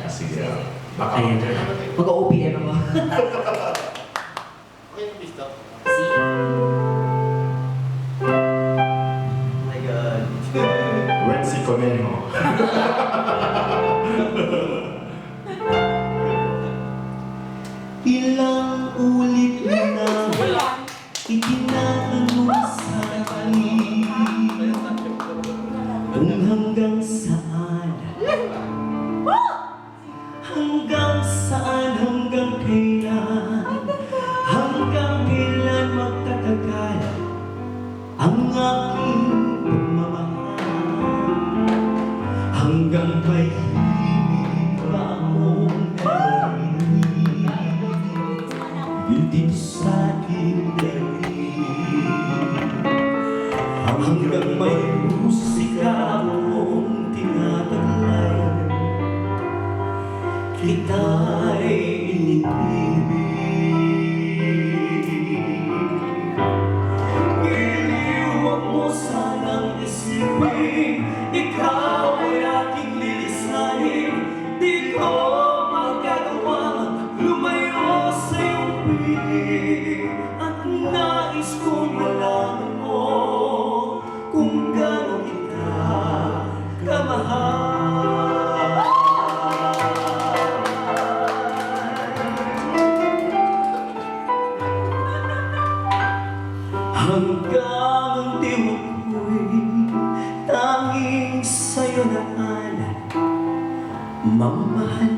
Sige. Baka Ayan. Mag-OPM ako. Okay, please stop. See? Oh my God. When si Conejo. Ilang ulit na itinatanong sa akin kung hanggang saan, hanggang kailan magtatagal ang aking pagmamahal, hanggang may himig pa akong narinig dito sa aking daigdig, hanggang may musika akong tinataglay, kita'y inibig. Giliwag mo sanang isipin, ikaw ay aking lilisanin, di ko magagawang lumayo sa iyong piling, at nais kong malaman mo kung gaano kita kamahal. Hanggang ang tiwag ko'y tanging sa'yo na alam, mamahal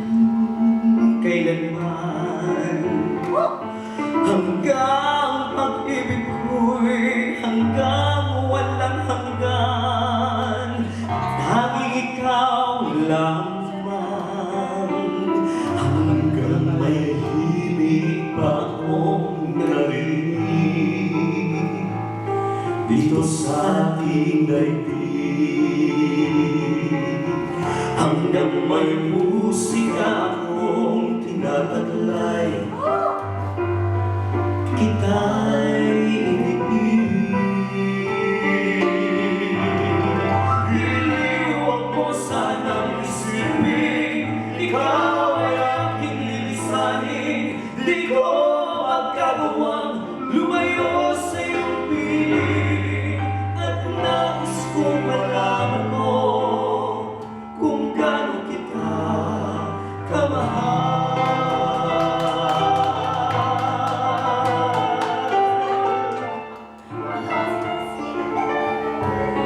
kailanman. Hanggang pag-ibig ko'y hanggang walang hanggan, tanging ikaw lamang. Hanggang may himig pa akong narinig dito sa ating daigdig, hanggang may musika akong tinataglay, kita'y inibig. Iliwag mo sanang isipin, ikaw ay aking lilisanin, di ko magkagawang lumayo sa iyong piling, at nais kong malaman mo kung gaano kita kamahal.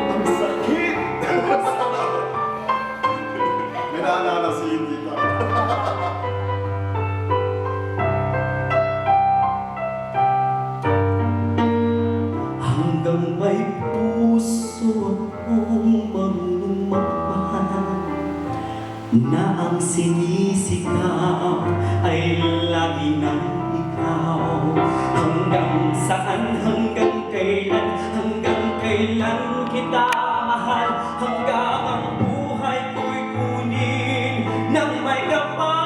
Ang sakit! May naalala si Indita. Hanggang may puso akong magmamahal, na ang sinisigaw ay lagi ng ikaw. Hanggang saan, hanggang kailan kita mahal, hanggang ang buhay ko'y kunin ng may kapal.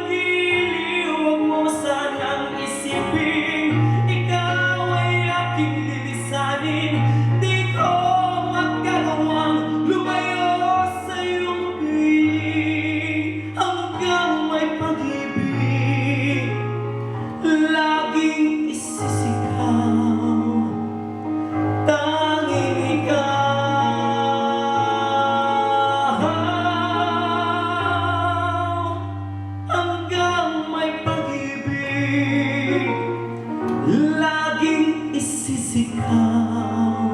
Giliwag mo sanang isipin, ikaw ay aking lilisanin, di ko magagawang lumayo sa iyong piling, hanggang may pag-ibig laging isisigaw, tanging ikaw. Hanggang may pag-ibig laging isisigaw,